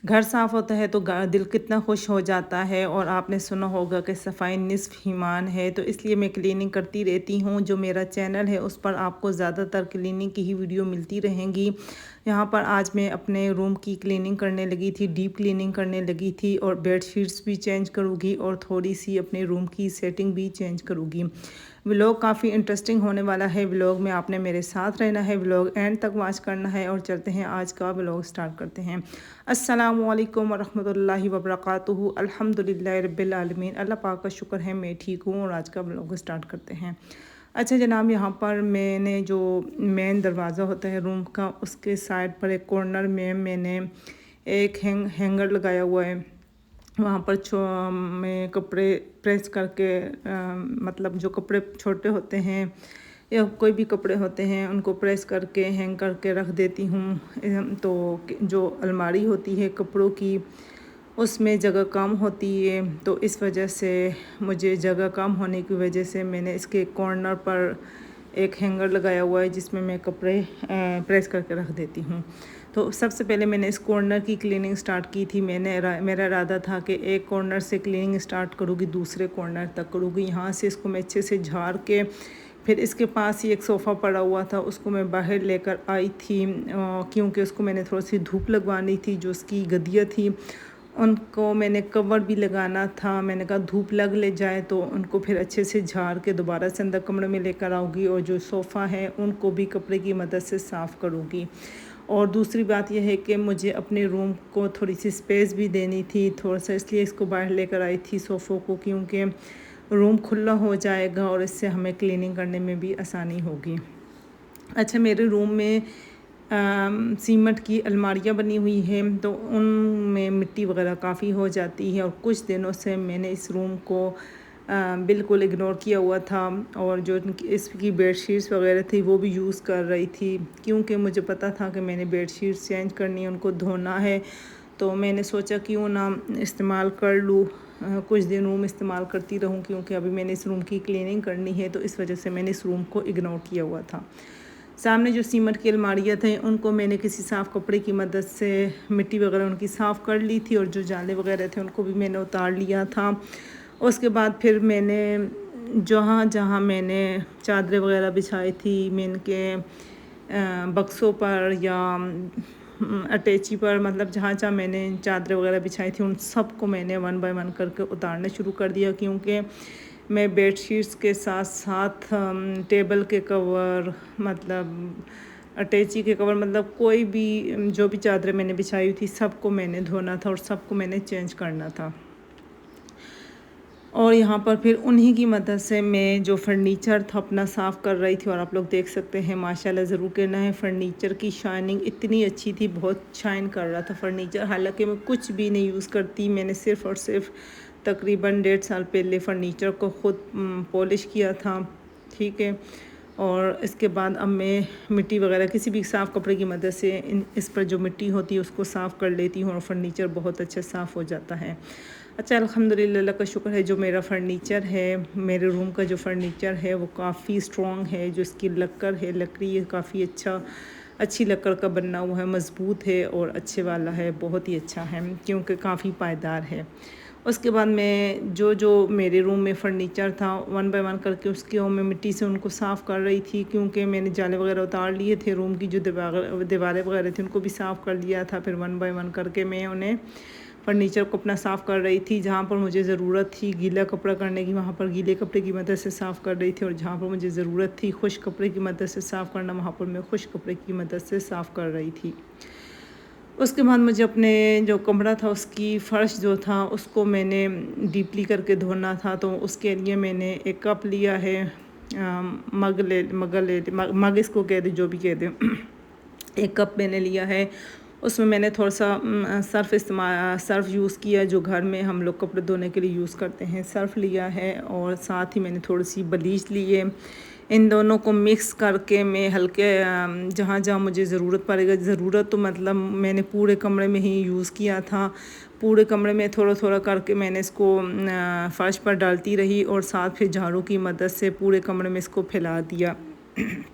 घर साफ़ होता है तो दिल कितना खुश हो जाता है। और आपने सुना होगा कि सफाई निस्फ़ ईमान है, तो इसलिए मैं क्लीनिंग करती रहती हूँ। जो मेरा चैनल है उस पर आपको ज़्यादातर क्लीनिंग की ही वीडियो मिलती रहेंगी। यहाँ पर आज मैं अपने रूम की क्लीनिंग करने लगी थी, डीप क्लीनिंग करने लगी थी, और बेडशीट्स भी चेंज करूँगी और थोड़ी सी अपने रूम की सेटिंग भी चेंज करूँगी। व्लॉग काफ़ी इंटरेस्टिंग होने वाला है। व्लॉग में आपने मेरे साथ रहना है, व्लॉग एंड तक वॉच करना है। और चलते हैं आज का व्लॉग स्टार्ट करते हैं। अस्सलामुअलैकुम वरहमतुल्लाहि वबरकातुहू। अल्हम्दुलिल्लाहि रब्बिल आलमीन। अल्लाह पाक का शुक्र है मैं ठीक हूँ। और आज का व्लॉग स्टार्ट करते हैं। अच्छा जनाब, यहाँ पर मैंने जो मेन दरवाज़ा होता है रूम का, उसके साइड पर एक कॉर्नर में मैंने एक हैंगर लगाया हुआ है। वहाँ पर मैं कपड़े प्रेस करके मतलब जो कपड़े छोटे होते हैं या कोई भी कपड़े होते हैं उनको प्रेस करके हैंग करके रख देती हूँ। तो जो अलमारी होती है कपड़ों की, उसमें जगह कम होती है, तो इस वजह से मुझे जगह कम होने की वजह से मैंने इसके कॉर्नर पर एक हैंगर लगाया हुआ है जिसमें मैं कपड़े प्रेस करके रख देती हूँ। तो सबसे पहले मैंने इस कॉर्नर की क्लीनिंग स्टार्ट की थी। मेरा इरादा था कि एक कॉर्नर से क्लीनिंग स्टार्ट करूँगी, दूसरे कॉर्नर तक करूँगी। यहाँ से इसको मैं अच्छे से झाड़ के, फिर इसके पास ही एक सोफ़ा पड़ा हुआ था, उसको मैं बाहर लेकर आई थी क्योंकि उसको मैंने थोड़ी सी धूप लगवानी थी। जो उसकी गद्दियाँ थी उनको मैंने कवर भी लगाना था। मैंने कहा धूप लग ले जाए तो उनको फिर अच्छे से झाड़ के दोबारा से अंदर कमरे में लेकर आऊँगी। और जो सोफ़ा है उनको भी कपड़े की मदद से साफ़ करूँगी। और दूसरी बात यह है कि मुझे अपने रूम को थोड़ी सी स्पेस भी देनी थी थोड़ा सा, इसलिए इसको बाहर लेकर आई थी सोफ़ों को, क्योंकि रूम खुला हो जाएगा और इससे हमें क्लीनिंग करने में भी आसानी होगी। अच्छा, मेरे रूम में सीमेंट की अलमारियाँ बनी हुई हैं, तो उनमें मिट्टी वगैरह काफ़ी हो जाती है। और कुछ दिनों से मैंने इस रूम को बिल्कुल इग्नोर किया हुआ था। और जो इसकी बेडशीट्स वगैरह थी वो भी यूज़ कर रही थी, क्योंकि मुझे पता था कि मैंने बेडशीट्स चेंज करनी है, उनको धोना है। तो मैंने सोचा क्यों ना इस्तेमाल कर लूँ, कुछ दिन रूम इस्तेमाल करती रहूँ, क्योंकि अभी मैंने इस रूम की क्लीनिंग करनी है। तो इस वजह से मैंने इस रूम को इग्नोर किया हुआ था। सामने जो सीमेंट की अलमारियाँ थी उनको मैंने किसी साफ़ कपड़े की मदद से मिट्टी वगैरह उनकी साफ़ कर ली थी, और जो जाले वगैरह थे उनको भी मैंने उतार लिया था। उसके बाद फिर मैंने जहाँ जहाँ मैंने चादरें वगैरह बिछाई थी, मैंने के बक्सों पर या अटैची पर, मतलब जहाँ जहाँ मैंने चादरें वगैरह बिछाई थी उन सबको मैंने वन बाय वन करके उतारना शुरू कर दिया। क्योंकि मैं बेडशीट्स के साथ साथ टेबल के कवर, मतलब अटैची के कवर, मतलब कोई भी जो भी चादरें मैंने बिछाई थी सबको मैंने धोना था और सबको मैंने चेंज करना था। और यहाँ पर फिर उन्हीं की मदद से मैं जो फर्नीचर था अपना साफ़ कर रही थी। और आप लोग देख सकते हैं माशाल्लाह ज़रूर कहना है, फर्नीचर की शाइनिंग इतनी अच्छी थी, बहुत शाइन कर रहा था फर्नीचर। हालांकि मैं कुछ भी नहीं यूज़ करती, मैंने सिर्फ़ और सिर्फ तकरीबन 1.5 साल पहले फ़र्नीचर को ख़ुद पॉलिश किया था, ठीक है। और इसके बाद अब मैं मिट्टी वगैरह किसी भी साफ़ कपड़े की मदद से इस पर जो मिट्टी होती है उसको साफ़ कर लेती हूँ, और फर्नीचर बहुत अच्छे साफ़ हो जाता है। अच्छा, अल्हम्दुलिल्लाह, अल्लाह का शुक्र है। जो मेरा फ़र्नीचर है, मेरे रूम का जो फ़र्नीचर है वो काफ़ी स्ट्रॉन्ग है। जो इसकी लक्कड़ है, लकड़ी है, काफ़ी अच्छी लक्कड़ का बना हुआ है, मज़बूत है और अच्छे वाला है, बहुत ही अच्छा है, क्योंकि काफ़ी पायदार है। उसके बाद मैं जो मेरे रूम में फ़र्नीचर था वन बाय वन करके उसके मैं मिट्टी से उनको साफ़ कर रही थी, क्योंकि मैंने जाले वगैरह उतार लिए थे। रूम की जो दीवारें वगैरह थी उनको भी साफ़ कर लिया था। फिर वन बाय वन करके मैं उन्हें फ़र्नीचर को अपना साफ़ कर रही थी। जहाँ पर मुझे ज़रूरत थी गीला कपड़ा करने की, वहाँ पर गीले कपड़े की मदद से साफ़ कर रही थी, और जहाँ पर मुझे ज़रूरत थी खुश्क कपड़े की मदद से साफ़ करना, वहाँ पर मैं खुश्क कपड़े की मदद से साफ़ कर रही थी। उसके बाद मुझे अपने जो कमरा था उसकी फ़र्श जो था उसको मैंने डीपली करके धोना था। तो उसके लिए मैंने एक कप लिया है, मग इसको कह दें, जो भी कह दें। एक कप मैंने लिया है, उसमें मैंने थोड़ा सा सर्फ़ यूज़ किया, जो घर में हम लोग कपड़े धोने के लिए यूज़ करते हैं, सर्फ़ लिया है। और साथ ही मैंने थोड़ी सी ब्लीच ली है। इन दोनों को मिक्स करके मैं हल्के जहाँ जहाँ मुझे ज़रूरत पड़ेगा, ज़रूरत तो मतलब मैंने पूरे कमरे में ही यूज़ किया था। पूरे कमरे में थोड़ा थोड़ा करके मैंने इसको फ़र्श पर डालती रही, और साथ फिर झाड़ू की मदद से पूरे कमरे में इसको फैला दिया।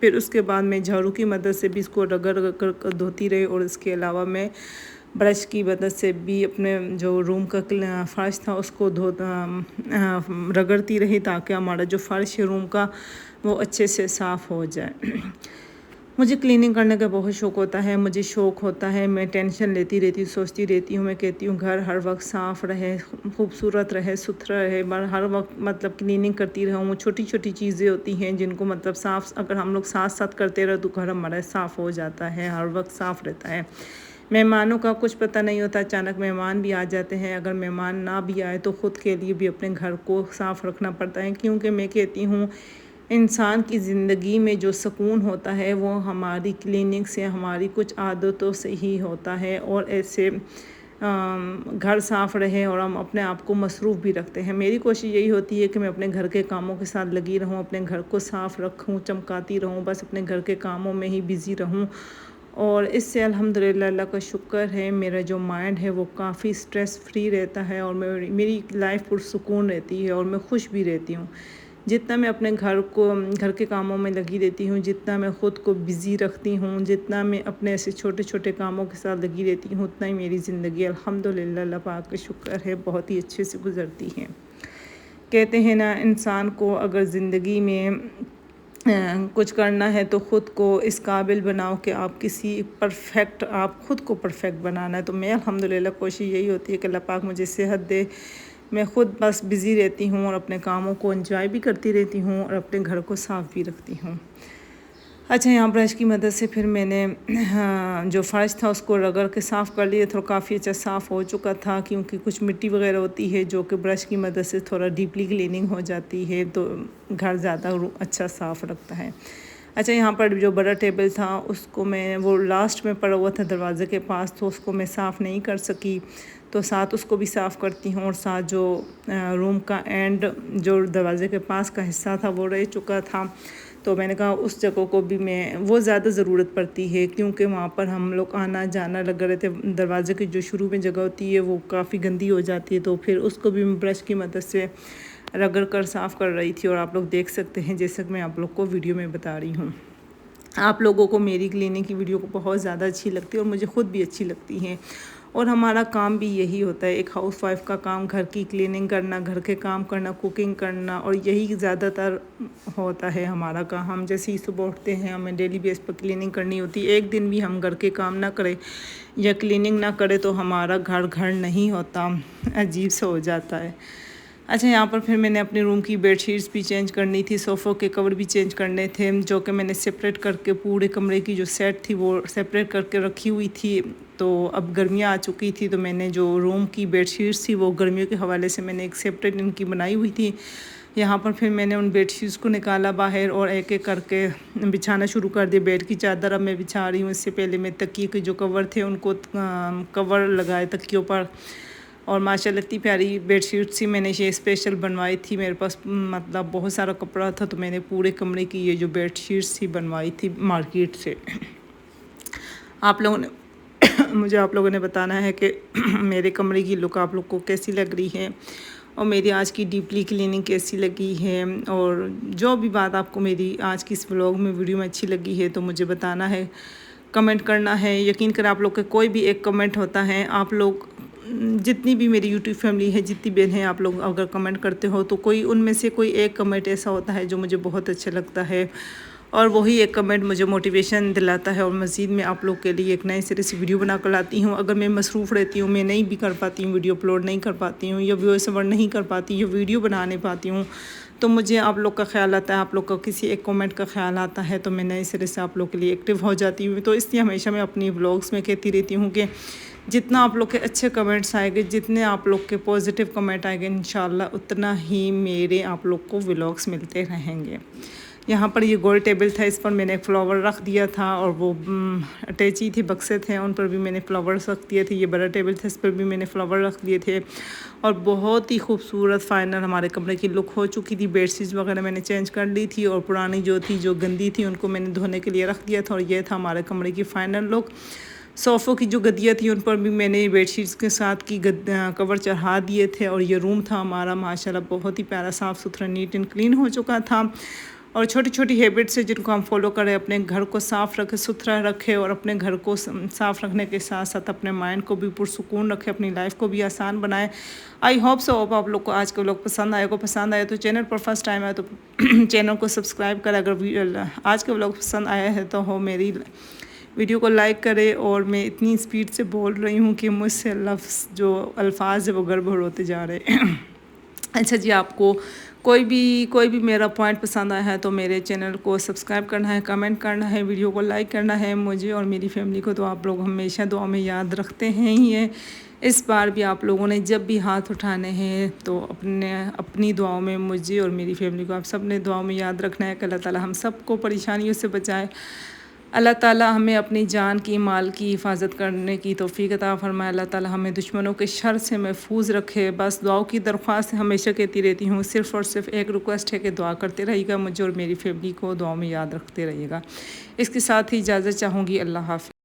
फिर उसके बाद मैं झाड़ू की मदद से भी इसको रगड़ रगड़ कर धोती रही। और इसके अलावा मैं ब्रश की मदद से भी अपने जो रूम का फ़र्श था उसको रगड़ती रही, ताकि हमारा जो फ़र्श है रूम का वो अच्छे से साफ़ हो जाए। मुझे क्लीनिंग करने का बहुत शौक़ होता है, मुझे शौक़ होता है, मैं टेंशन लेती रहती हूँ, सोचती रहती हूँ, मैं कहती हूँ घर हर वक्त साफ़ रहे, खूबसूरत रहे, सुथरा रहे, हर वक्त मतलब क्लीनिंग करती रहूँ। छोटी छोटी चीज़ें होती हैं जिनको मतलब साफ़ अगर हम लोग साथ साथ करते रहो तो घर हमारा साफ़ हो जाता है, हर वक्त साफ़ रहता है। मेहमानों का कुछ पता नहीं होता, अचानक मेहमान भी आ जाते हैं। अगर मेहमान ना भी आए तो ख़ुद के लिए भी अपने घर को साफ़ रखना पड़ता है, क्योंकि मैं कहती हूँ इंसान की ज़िंदगी में जो सुकून होता है वो हमारी क्लीनिंग से, हमारी कुछ आदतों से ही होता है। और ऐसे घर साफ़ रहे और हम अपने आप को मसरूफ़ भी रखते हैं। मेरी कोशिश यही होती है कि मैं अपने घर के कामों के साथ लगी रहूँ, अपने घर को साफ़ रखूँ, चमकाती रहूँ, बस अपने घर के कामों में ही बिज़ी रहूँ। और इससे अल्हम्दुलिल्लाह अल्लाह का शुक्र है, मेरा जो माइंड है वो काफ़ी स्ट्रेस फ्री रहता है और मेरी लाइफ पुरसुकून रहती है और मैं खुश भी रहती हूँ। जितना मैं अपने घर के कामों में लगी रहती हूँ, जितना मैं ख़ुद को बिज़ी रखती हूँ, जितना मैं अपने ऐसे छोटे छोटे कामों के साथ लगी रहती हूँ, उतना ही मेरी ज़िंदगी अल्हम्दुलिल्लाह अल्लाह पाक का शुक्र है बहुत ही अच्छे से गुज़रती है। कहते हैं ना, इंसान को अगर ज़िंदगी में कुछ करना है तो ख़ुद को इस काबिल बनाओ कि आप ख़ुद को परफेक्ट बनाना है। तो मैं अल्हम्दुलिल्लाह कोशिश यही होती है कि अल्लाह पाक मुझे सेहत दे, मैं ख़ुद बस बिज़ी रहती हूँ और अपने कामों को एंजॉय भी करती रहती हूँ और अपने घर को साफ़ भी रखती हूँ। अच्छा, यहाँ ब्रश की मदद से फिर मैंने जो फ़र्श था उसको रगड़ के साफ़ कर लिया, थोड़ा काफ़ी अच्छा साफ़ हो चुका था, क्योंकि कुछ मिट्टी वगैरह होती है जो कि ब्रश की मदद से थोड़ा डीपली क्लीनिंग हो जाती है, तो घर ज़्यादा अच्छा साफ़ रखता है। अच्छा, यहाँ पर जो बड़ा टेबल था उसको मैं वो लास्ट में पड़ा हुआ था दरवाज़े के पास, तो उसको मैं साफ़ नहीं कर सकी, तो साथ उसको भी साफ़ करती हूँ। और साथ जो रूम का एंड जो दरवाज़े के पास का हिस्सा था वो रह चुका था, तो मैंने कहा उस जगह को भी वो ज़्यादा ज़रूरत पड़ती है, क्योंकि वहाँ पर हम लोग आना जाना लगा रहते। दरवाज़े की जो शुरू में जगह होती है वो काफ़ी गंदी हो जाती है, तो फिर उसको भी मैं ब्रश की मदद से रगड़ कर साफ़ कर रही थी। और आप लोग देख सकते हैं जैसे कि मैं आप लोग को वीडियो में बता रही हूँ। आप लोगों को मेरी क्लीनिंग की वीडियो को बहुत ज़्यादा अच्छी लगती है और मुझे ख़ुद भी अच्छी लगती हैं। और हमारा काम भी यही होता है, एक हाउसवाइफ़ का काम घर की क्लीनिंग करना, घर के काम करना, कुकिंग करना, और यही ज़्यादातर होता है हमारा काम। हम जैसे ही सुबह उठते हैं हमें डेली बेस पर क्लीनिंग करनी होती है। एक दिन भी हम घर के काम ना करें या क्लीनिंग ना करें तो हमारा घर नहीं होता, अजीब सा हो जाता है। अच्छा, यहाँ पर फिर मैंने अपने रूम की बेडशीट्स भी चेंज करनी थी, सोफ़ों के कवर भी चेंज करने थे, जो कि मैंने सेपरेट करके पूरे कमरे की जो सेट थी वो सेपरेट करके रखी हुई थी। तो अब गर्मियाँ आ चुकी थी, तो मैंने जो रूम की बेडशीट्स थी वो गर्मियों के हवाले से मैंने एक सेपरेट इनकी बनाई हुई थी। यहाँ पर फिर मैंने उन बेडशीट्स को निकाला बाहर और एक एक करके बिछाना शुरू कर दिया। बेड की चादर अब मैं बिछा रही हूँ, इससे पहले मैं तकिए के जो कवर थे उनको कवर लगाए तकियों पर। और माशाल्लाह इतनी प्यारी बेडशीट थी, मैंने ये स्पेशल बनवाई थी। मेरे पास मतलब बहुत सारा कपड़ा था, तो मैंने पूरे कमरे की ये जो बेडशीट्स थी बनवाई थी मार्केट से। आप लोगों ने बताना है कि मेरे कमरे की लुक आप लोग को कैसी लग रही है और मेरी आज की डीपली क्लीनिंग कैसी लगी है। और जो भी बात आपको मेरी आज की इस व्लॉग में वीडियो में अच्छी लगी है तो मुझे बताना है, कमेंट करना है। यकीन कर आप लोग का कोई भी एक कमेंट होता है, आप लोग जितनी भी मेरी यूट्यूब फैमिली है, जितनी बहन है, आप लोग अगर कमेंट करते हो तो कोई उनमें से कोई एक कमेंट ऐसा होता है जो मुझे बहुत अच्छा लगता है, और वही एक कमेंट मुझे मोटिवेशन दिलाता है और मज़ीद मैं आप लोग के लिए एक नए सिरे से वीडियो बना कर लाती हूँ। अगर मैं मसरूफ़ रहती हूँ, मैं नहीं भी कर पाती हूँ, वीडियो अपलोड नहीं कर पाती हूँ या वॉइस ओवर नहीं कर पाती या वीडियो बना नहीं पाती हूँ, तो मुझे आप लोग का ख्याल आता है, आप लोग का किसी एक कमेंट का ख्याल आता है, तो मैं नए सिरे से आप लोग के लिए एक्टिव हो जाती हूँ। तो इसलिए हमेशा मैं अपनी व्लॉग्स में कहती रहती हूँ कि जितना आप लोग के अच्छे कमेंट्स आएंगे, जितने आप लोग के पॉजिटिव कमेंट आएंगे, इंशाल्लाह उतना ही मेरे आप लोग को व्लॉग्स मिलते रहेंगे। यहाँ पर ये गोल टेबल था, इस पर मैंने एक फ्लावर रख दिया था, और वो अटैची थी, बक्से थे, उन पर भी मैंने फ्लावर्स रख दिए थे। ये बड़ा टेबल था, इस पर भी मैंने फ्लावर रख दिए थे, और बहुत ही खूबसूरत फाइनल हमारे कमरे की लुक हो चुकी थी। बेडशीट्स वगैरह मैंने चेंज कर ली थी, और पुरानी जो थी, जो गंदी थी, उनको मैंने धोने के लिए रख दिया था, और ये था हमारे कमरे की फ़ाइनल लुक। सोफ़ों की जो गद्दियाँ थी उन पर भी मैंने बेडशीट्स के साथ की कवर चढ़ा दिए थे, और ये रूम था हमारा माशाल्लाह बहुत ही प्यारा, साफ़ सुथरा, नीट एंड क्लीन हो चुका था। और छोटी छोटी हैबिट्स है जिनको हम फॉलो करें, अपने घर को साफ़ रखें, सुथरा रखें और अपने घर को साफ़ रखने के साथ साथ अपने माइंड को भी पुरसुकून रखें, अपनी लाइफ को भी आसान बनाएं। आई होप सो आप लोग को आज के व्लॉग पसंद आए। पसंद आए तो चैनल पर फर्स्ट टाइम आए तो चैनल को सब्सक्राइब करें। अगर आज के व्लॉग पसंद आया है तो हो मेरी वीडियो को लाइक करें। और मैं इतनी स्पीड से बोल रही हूँ कि मुझसे लफ्ज़ जो अल्फाज है वो गड़बड़ होते जा रहे हैं। अच्छा जी, आपको कोई भी मेरा पॉइंट पसंद आया है तो मेरे चैनल को सब्सक्राइब करना है, कमेंट करना है, वीडियो को लाइक करना है। मुझे और मेरी फैमिली को तो आप लोग हमेशा दुआ में याद रखते हैं ही है। इस बार भी आप लोगों ने जब भी हाथ उठाने हैं तो अपनी दुआओं में मुझे और मेरी फैमिली को आप सब ने दुआओं में याद रखना है कि अल्लाह ताला हम सबको परेशानियों से बचाए। अल्लाह ताला हमें अपनी जान की, माल की हिफाजत करने की तौफीक अता फरमाए। अल्लाह ताला हमें दुश्मनों के शर से महफूज रखे। बस दुआओं की दरख्वास्त हमेशा कहती रहती हूँ, सिर्फ़ और सिर्फ एक रिक्वेस्ट है कि दुआ करते रहिएगा, मुझे और मेरी फैमिली को दुआओं में याद रखते रहिएगा। इसके साथ ही इजाज़त चाहूँगी। अल्लाह हाफ़िज़।